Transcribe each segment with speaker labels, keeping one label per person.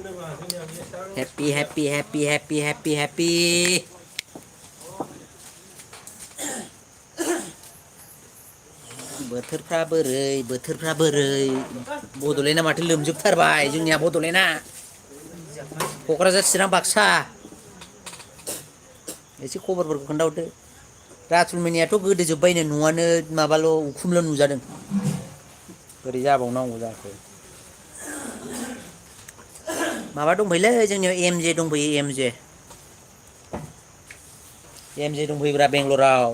Speaker 1: happy happy happy happy happy happy बोथोरफ्रा बोरै बड'लेण्डआ माथो लोमजोबथारबाय जोंनिया बड'लेण्डआ क'क्राझार चिरां बाक्सा एसे खबरफोरखौ खोन्थाहरदो राथुलमोननियाथ' गोदोजोब्बायनो न'आनो माबाल' उखुमल' नुजादों बोरै जाबावनांगौ जाखो माबा दंफैलै जोंनियाव एमजे दंफैयो एमजे दंफैब्रा बेंगलराव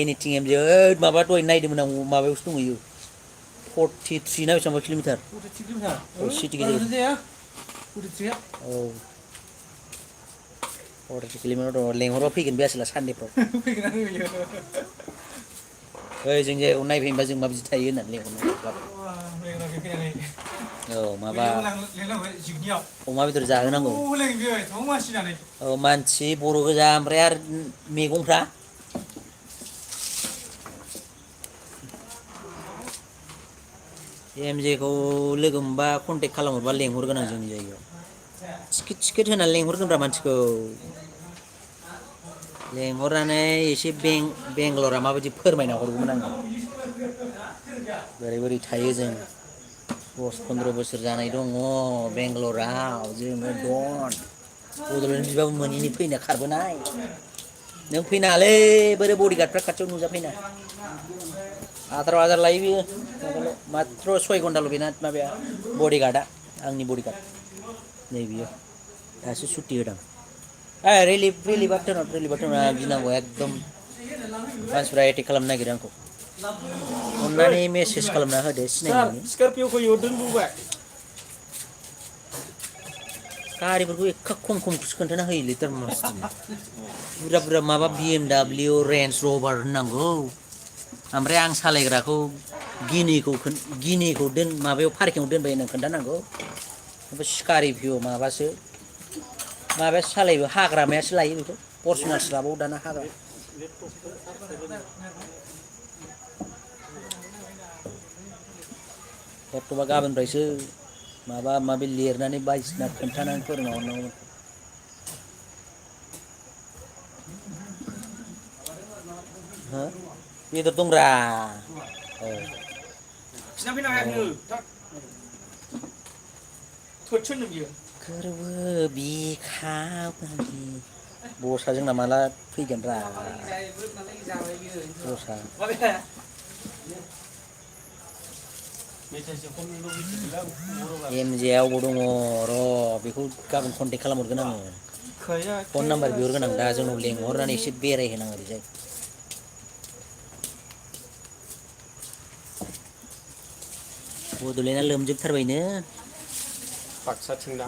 Speaker 1: एनिथिं एमजे ओइ माबा दहाय नायदोंमोन आं माबायावसो दंहैयो 43 ना बेसेबांबा किल'मिटार सिटि गेजेराव औ 43 किल'मिटार दं लेंहरबा फैगोन बे आसोला सानदेफ्राव ओइ जों जायगायाव नायफैनोबा जों माबायदि थायो होननानै लेंहरनाय औ माबा अमा बेदर जाहोनांगौ औ मानसि बर' गोजा ओमफ्राय आरो मैगंफ्रा एमजेखौ लोगो मोनबा कन्टेक्ट खालामहरबा लेंहरगोन आं जोंनि जायगायाव टिकेट होनानै लेंहरगोनब्रा मानसिखौ लेंहरनानै एसे बेंगलरा माबायदि फोरमायना हरगौमोन आङो बोरै थायो जों 10-15 बोसोर जानाय दङ बेंगलराव जोङो डन बड'लेण्ड बिबाबो मोनैनि फैना खारबोनाय नों फैनाङालै बोरो बडिगार्डफ्रा खाथियाव नुजाफैनाङा 18,000 लायो बियो माथ्र 6 घन्टाल' बेना माबाया बडिगार्डआ आंनि बडिगार्ड नै बियो दासो सुटि होदों रिलिफा गिनांगौ एकदम मानसिफ्रा एटेक खालामनो नागिरो आंखौ अन्नानै मेसेज खालामना होदो सिनायनानै गारिफोरखौ एखा खम खोन्थाना होयोलै बुरजा माबा BMW रेन्ज रभार होननांगौ ओमफ्राय आं सालायग्राखौ गिनिखौ माबायाव पार्किंआव दोनबाय होननानै खोन्थानांगौ ओमफ्राय स्करपिय' माबायासो सालायो हाग्रामायासो लायो बेखौ फरसुनारसो लाबावो दाना हाग्रा लेपटपा गाबोननिफ्रायसो माबा माबि लिरनानै बायदिसिना खोन्थानानै फोरोंना हरनांगौमोन हो बेदर दंब्रा औ गोरबो बिखानि बसा जोंना माला फैगोनब्रा बसा एमजे आव दङ र' बेखौ गाबोन कन्टेक्ट खालामहरगोन आङो फन नाम्बार बिहरगोन आं दा जोंनाव लेंहरनानै एसे बेरायहोनांगौ ओरैजाय बड'लेण्डआ लोमजोबथारबायनो
Speaker 2: बाक्साथिंना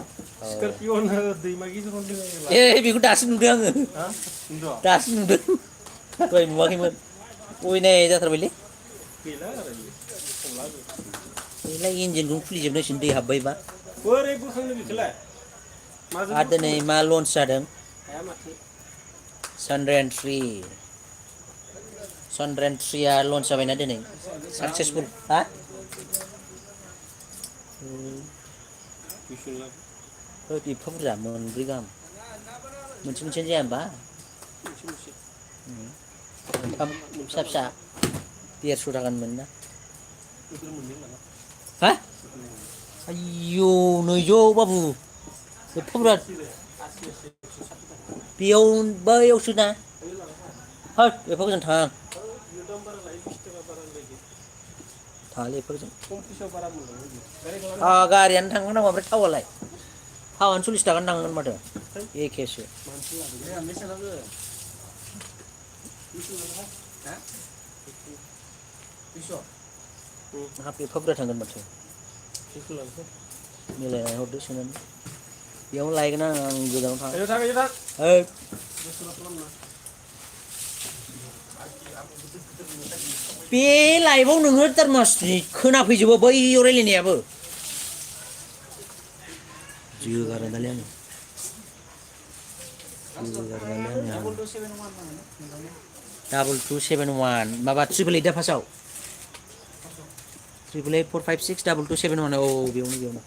Speaker 2: स्करपिय'नो दैमा गेजेराव
Speaker 1: बेखौ दासो नुदों आङो दासो नुदों दहाय नुवाखैमोन अयनाय जाथारबायलै गैला इन्जिनखौनो खुलिजोबनांसिगोन दै हाबबायबा
Speaker 2: बोरै बोखांनो बेखौलाय
Speaker 1: आरो दिनै मा लन्च जादों चन्द्रेन 3 आ लन्च जाबायना दिनै साक्सेसफुल हा एफा बुरजा मोनब्रै गाहाम मोनसेयानो जाया होमबा मोनथाम फिसा 150 थाखानि मोनो ना हा आयौ 200 बाबु एफा बुरजा बेयाव बैयावसो ना होद एफा गोजान थाङा थाङालै एफा गोजान गारियानो थांगोन ओमफ्राय थावआलाय थावानो 40 थाखानि थांगोन माथो एखेसो हाब एफा बुरजा थांगोन माथो मिलायनानै हरदो सोनानै बेयावनो लायगोन आं गोजानाव थाङा बे लाइभआव नोङो थारमासनि खोनाफैजोबो बैयाव रायलायनायाबो जोगारनालै आङो डाबल 271 माबा 888 दा फार्स्टआव 888 456 2271 औ बेयावनो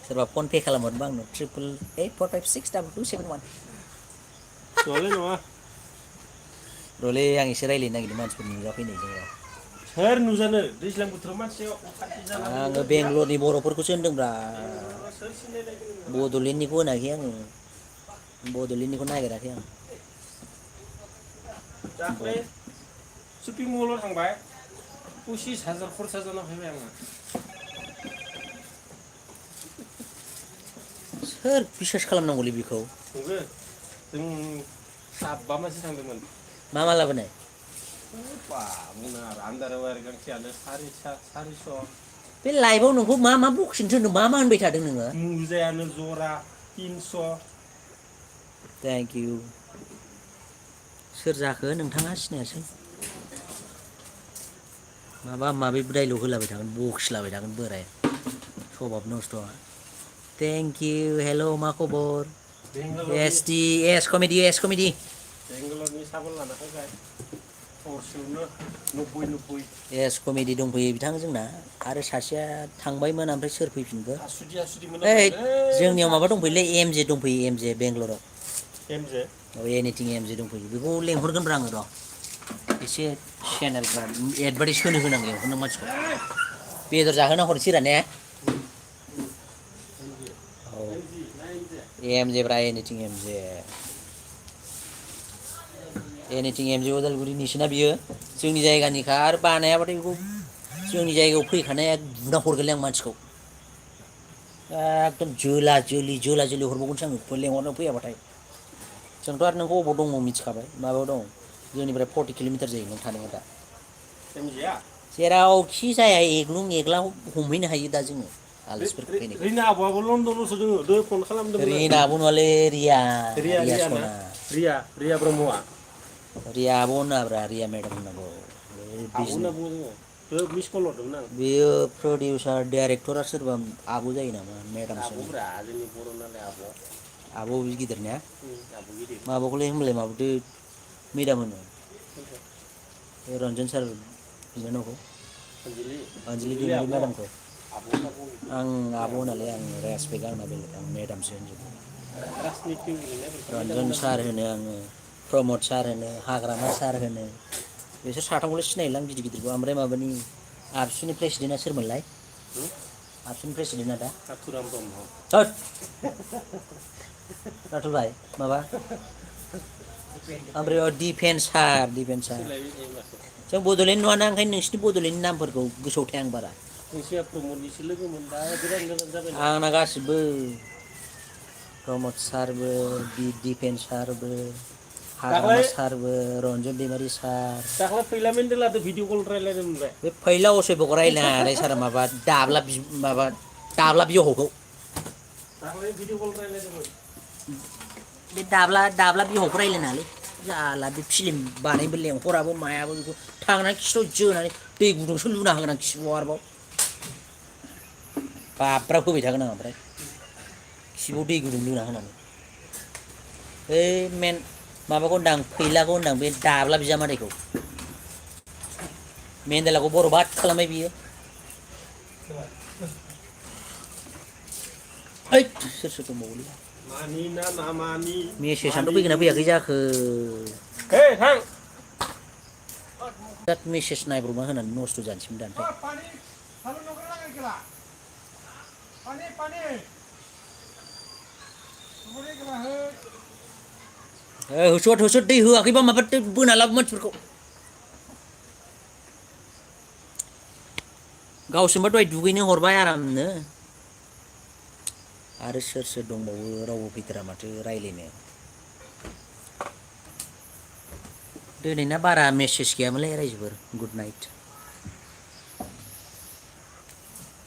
Speaker 1: सोरबा फन पे खालामहरबा आंनो 888456721
Speaker 2: नङालै नङा
Speaker 1: र'लै आं एसे रायज्लायनो नागिरदों मानसिफोर नुजाफैनाय जोङो
Speaker 2: सोर नुजानो दैज्लां बोथोराव मानसिया अखान्थि जानानै
Speaker 1: आङो बेंगलरनि बर'फोरखौसो होनदोंब्रा
Speaker 2: बेंगलराव सोर सिनायलायगोन नोंलाय
Speaker 1: बड'लेण्डनिखौ होनाखै आङो बड'लेण्डनिखौ नागिराखै आं
Speaker 2: दाख्लै शपिं मलाव थांबाय 25,000 खरसा जाना फैबाय आंहा
Speaker 1: सोर बिसास खालामनांगौलै बेखौ
Speaker 2: नंगौ जों साबा मानसि थांदोंमोन
Speaker 1: मा मा लाबोनाय
Speaker 2: बा बुंनो आरो आन्दारवेर गांसेयानो सारिस'
Speaker 1: बे लाइभआव नोंखौ मा मा बखिनो थिनदों मा मा होनबाय थादों नोङो
Speaker 2: मुजायानो जरा 300
Speaker 1: थेंक इउ सोर जाखो नोंथाङा सिनायासै माबा माबि डाइलग होलाबाय थागोन बखिलाबाय थागोन बोराय सभाब नस्थ' थेंक इउ हेल' मा खबर
Speaker 2: बेंगालरनि
Speaker 1: एस कमेडि
Speaker 2: बेंगालरनि साबोन लाना फैबाय थरसेयावनो 90
Speaker 1: एस कमेडि दंफैयो बिथां जोंना आरो सासेया थांबायमोन ओमफ्राय सोर फैफिनखो
Speaker 2: हासुदि
Speaker 1: ओइ
Speaker 2: मोनामनायलै
Speaker 1: जोंनियाव माबा
Speaker 2: जाखिनाय
Speaker 1: दंफैयोलै एम जे दंफैयो एम जे बेंगलराव
Speaker 2: एमजे
Speaker 1: एनिथिं एम जे दंफैयो बेखौ लेंहरगोनब्रा आङो र' एसे चेनेलफ्रा एडभार्टाइस होनो होनांगौ लेंहरनो मानसिखौ बेदर जाहोना हरनोसैरा ने
Speaker 2: एमजे
Speaker 1: औ
Speaker 2: एमजि ना एमजे
Speaker 1: एम जे ब्रा एनिथिं एम जे एनिथिं एम जे उदालगुरिनिसोना बियो जोंनि जायगानिखा आरो बानायाबाथाय बेखौ जोंनि जायगायाव फैखानाया बुना हरगोनलै आं मानसिखौ एकदम जोला जोलि हरबावगोनसो आङो लेंहरनो फैयाबाथाय जोंथ' आरो नोंखौ अबाव दङ मिथिखाबाय माबायाव दं जोंनिफ्राय 40 किल'मिटार जायो नों थानाया दा
Speaker 2: एमजेआ
Speaker 1: जेरावखि जाया एग्लुं एग्ला हमहैनो हायो दा जोङो आलासिफोर फैनायखौ
Speaker 2: रिना आब'आबो लण्डनावसो दोङो दहाय फन खालामदोंमोन आं
Speaker 1: रिना आब' नङालै रिया
Speaker 2: रिया ना
Speaker 1: सना
Speaker 2: रिया ब्रह्मआ
Speaker 1: रिया आब' होनाब्रा रिया मेदाम होननांगौ
Speaker 2: आब' होनना बुङो जोङो दहाय मिस कल हरदोंमोन आं
Speaker 1: बेयो प्रडिउसार डाइरेक्टरा सोरबा आब' जायो नामा मेदामसो होनो
Speaker 2: आब'ब्रा जोंनि बर' नालाय आब'
Speaker 1: आब' गिदिर ने
Speaker 2: आब' गिदिर
Speaker 1: माबाखौलाय होनबालाय माबादो मेदाम होनो
Speaker 2: सोरखौ
Speaker 1: रन्जन सार बिनानावखौ अनजलि
Speaker 2: अनजिलि
Speaker 1: दैमारि
Speaker 2: आब'
Speaker 1: मेदामखौ
Speaker 2: आब' होनना बुङो
Speaker 1: आं
Speaker 2: जोंनिया
Speaker 1: आब' होनालै आं रेसपेक्ट आंना बेलेग आं मेदामसो होनजोबो
Speaker 2: राजनिथिं गेलेनायफोरखौ मेदाम
Speaker 1: रन्जन
Speaker 2: होनना
Speaker 1: सार
Speaker 2: बुंदों
Speaker 1: होनो आङो प्रमद सार होनो हाग्रामा सार होनो बिसोर साथामखौल' सिनायला आं गिदिर गिदिरखौ ओमफ्राय माबानि आबसुनि प्रेसिडेन्टआ सोरमोनलाय आबसुनि प्रेसिडेन्टआ दा
Speaker 2: नाथुराम ब्रह्म
Speaker 1: होद राथुल भाइ माबा ओमफ्राय डिफेन्सार
Speaker 2: सोलायबाय थायो माथो
Speaker 1: जों बड'लेण्ड नङाना ओंखायनो नोंसिनि बड'लेण्डनि नामफोरखौ गोसोआव थाया आं बारा
Speaker 2: नोंसिना प्रमदनिसो लोगोमोन दा गोदान गोदान जाबायना
Speaker 1: आंना गासिबो प्रमद सारबो डिफेन्सारबो
Speaker 2: दाख्लै
Speaker 1: हाग्रामा सारबो रन्जन दैमारि सार
Speaker 2: दाख्लै फैला मेन्देलादो भिडिअ कल रायलायनो मोनबाय
Speaker 1: बे फैला असयफ'खौ रायलायनाङालै सारा माबा दाब्ला बिह'खौ
Speaker 2: दाख्लै भिडिअ कल रायलायदोंमोन
Speaker 1: बे दाब्ला बिहौखौ रायलायनाङालै जाला बे फिलिम बानायनोबो लेंहराबो मायाबो बेखौ थांनानै खिथुआव जोनानै दै गुदुंसो लुना होगोन आं खिबुआव आरोबाव बाब्राब होबाय थागोन आं ओमफ्राय खिबुआव दै गुदुं लुना होनानै ओइ मेन माबाखौ होनदां फैलाखौ होनदां बे दाब्ला बिजामादैखौ मेन्देलाखौ बर' बाद खालामबाय बियो ओइद सोर दंबावोलै
Speaker 2: मानि ना नामानि
Speaker 1: मेसेजआनोथ' फैगोन ना
Speaker 2: मानिनि
Speaker 1: फैयाखै जाखो
Speaker 2: हे थां
Speaker 1: बिराद मेसेज नायब्रबना होनानै नस्थ' जानोसैमोन दानोथाय होसोद दै होआखैबा माबा बोना लाबो मानसिफोरखौ गावसोरबा दहाय दुगैनो हरबाय आरामनो आरो सोर दंबावो रावबो फैथारा माथो रायलायनो दिनैना बारा मेसेज गैयामोनलै रायजोफोर गुड नाइट